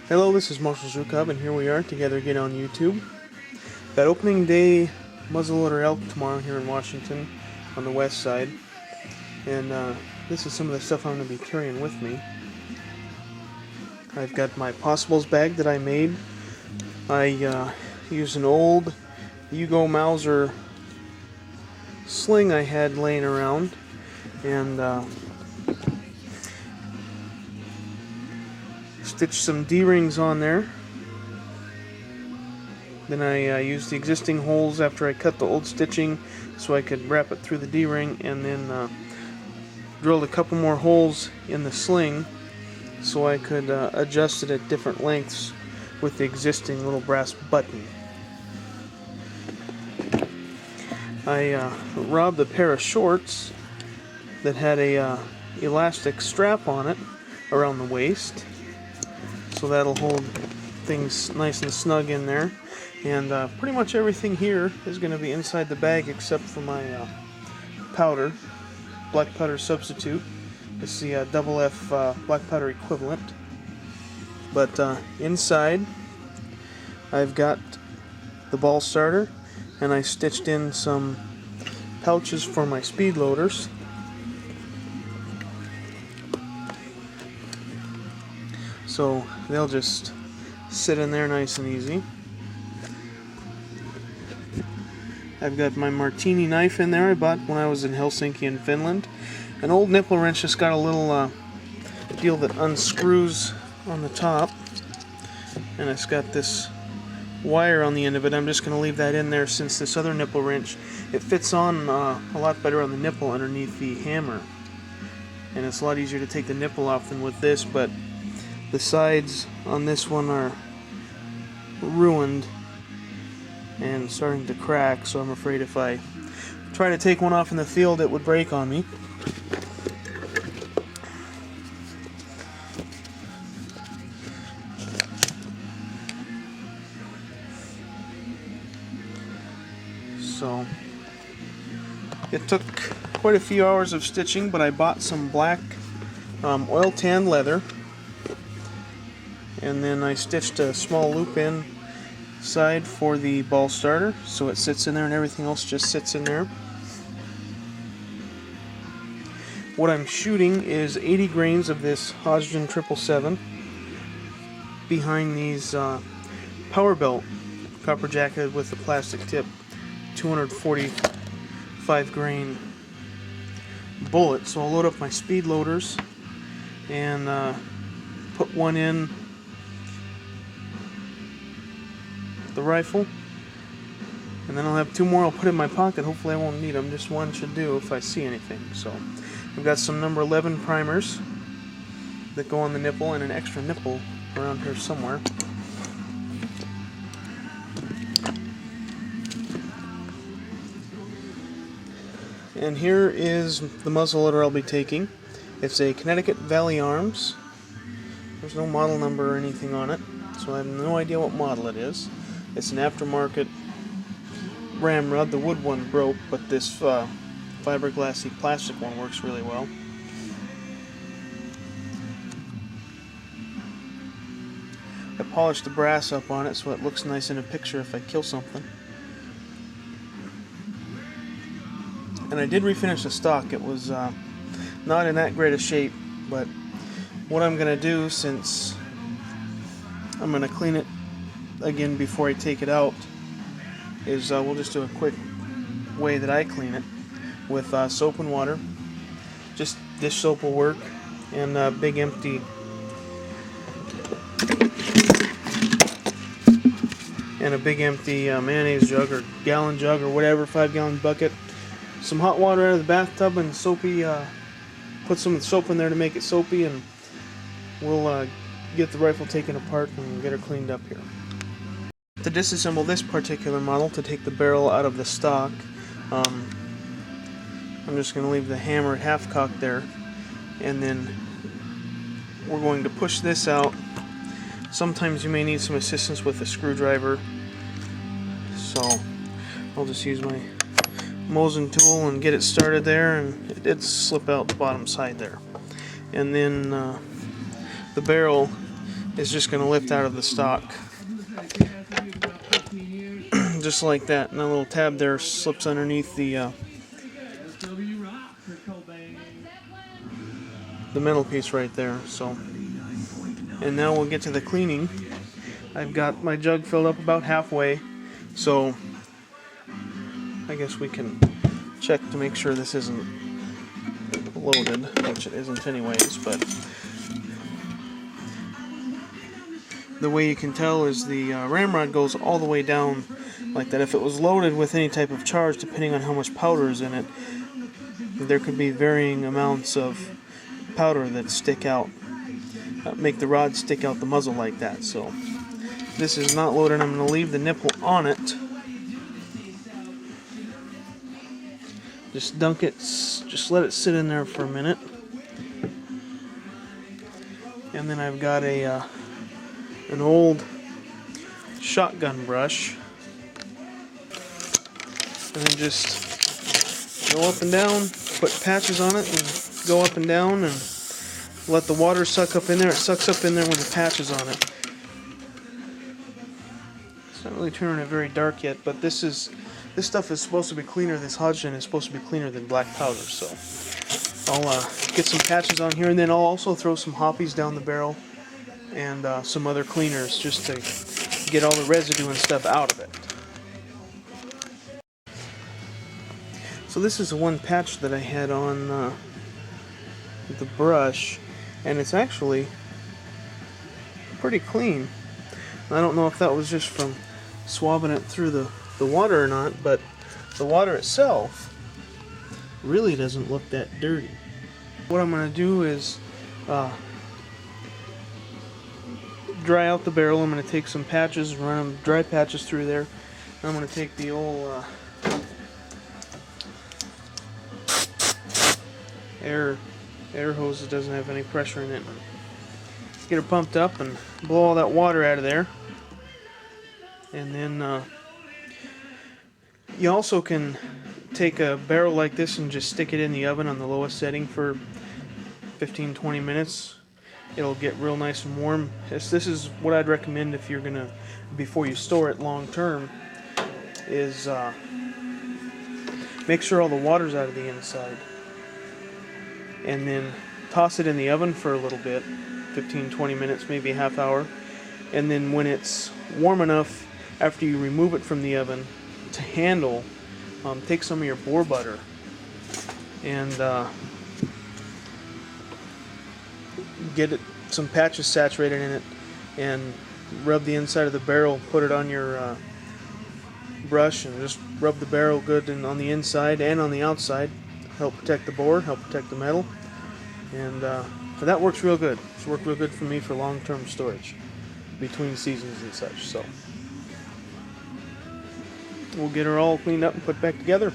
Hello, this is Marshall Zukov, and here we are together again on YouTube. Got opening day muzzleloader elk tomorrow here in Washington on the west side, and this is some of the stuff I'm going to be carrying with me. I've got my possibles bag that I made. I used an old Hugo Mauser sling I had laying around, and stitched some D-rings on there. Then I used the existing holes after I cut the old stitching so I could wrap it through the D-ring, and then drilled a couple more holes in the sling so I could adjust it at different lengths with the existing little brass button. I robbed a pair of shorts that had a elastic strap on it around the waist, so that'll hold things nice and snug in there. And pretty much everything here is going to be inside the bag except for my powder, black powder substitute. It's the double F black powder equivalent. But inside I've got the ball starter, and I stitched in some pouches for my speed loaders. So they'll just sit in there nice and easy. I've got my martini knife in there I bought when I was in Helsinki in Finland. An old nipple wrench just got a little deal that unscrews on the top, and it's got this wire on the end of it. I'm just going to leave that in there since this other nipple wrench, it fits on a lot better on the nipple underneath the hammer, and it's a lot easier to take the nipple off than with this, but the sides on this one are ruined and starting to crack, so I'm afraid if I try to take one off in the field it would break on me. So it took quite a few hours of stitching, but I bought some black oil tan leather, and then I stitched a small loop inside for the ball starter so it sits in there and everything else just sits in there. What I'm shooting is 80 grains of this Hodgdon 777 behind these power belt copper jacketed with the plastic tip 245 grain bullet. So I'll load up my speed loaders and put one in the rifle, and then I'll have two more I'll put in my pocket. Hopefully I won't need them, just one should do if I see anything. So I've got some number 11 primers that go on the nipple and an extra nipple around here somewhere. And here is the muzzleloader I'll be taking. It's a Connecticut Valley Arms. There's no model number or anything on it, so I have no idea what model it is. It's an aftermarket ramrod. The wood one broke, but this fiberglassy plastic one works really well. I polished the brass up on it so it looks nice in a picture if I kill something. And I did refinish the stock. It was not in that great a shape, but what I'm going to do, since I'm going to clean it again before I take it out, is we'll just do a quick way that I clean it with soap and water. Just dish soap will work, and a big empty mayonnaise jug or gallon jug or whatever, 5-gallon bucket, some hot water out of the bathtub, and soapy, put some soap in there to make it soapy, and we'll get the rifle taken apart and get her cleaned up here. To disassemble this particular model, to take the barrel out of the stock, I'm just going to leave the hammer half-cocked there, and then we're going to push this out. Sometimes you may need some assistance with a screwdriver, so I'll just use my Muzzle tool and get it started there, and it did slip out the bottom side there. And then the barrel is just going to lift out of the stock. Just like that. And that little tab there slips underneath the metal piece right there. So, and now we'll get to the cleaning. I've got my jug filled up about halfway, so I guess we can check to make sure this isn't loaded, which it isn't anyways, but the way you can tell is the ramrod goes all the way down like that. If it was loaded with any type of charge, depending on how much powder is in it, there could be varying amounts of powder that stick out, make the rod stick out the muzzle like that. So this is not loaded. I'm going to leave the nipple on it. Just dunk it, just let it sit in there for a minute. And then I've got an old shotgun brush. And then just go up and down, put patches on it, and go up and down, and let the water suck up in there. It sucks up in there with the patches on it. It's not really turning it very dark yet, but this stuff is supposed to be cleaner. This Hodgson is supposed to be cleaner than black powder, so I'll get some patches on here, and then I'll also throw some hoppies down the barrel and some other cleaners just to get all the residue and stuff out of it. So this is the one patch that I had on the brush, and it's actually pretty clean. I don't know if that was just from swabbing it through the water or not, but the water itself really doesn't look that dirty. What I'm going to do is dry out the barrel. I'm going to take some patches and run them dry patches through there. I'm going to take the old air hose that doesn't have any pressure in it. Get her pumped up and blow all that water out of there. And then you also can take a barrel like this and just stick it in the oven on the lowest setting for 15-20 minutes. It'll get real nice and warm. This is what I'd recommend if you're gonna, before you store it long term, is make sure all the water's out of the inside, and then toss it in the oven for a little bit, 15-20 minutes, maybe a half hour, and then when it's warm enough after you remove it from the oven to handle, take some of your boar butter and get some patches saturated in it, and rub the inside of the barrel. Put it on your brush and just rub the barrel good and on the inside and on the outside. Help protect the boar, help protect the metal, and so that works real good. It's worked real good for me for long-term storage between seasons and such. So we'll get her all cleaned up and put back together.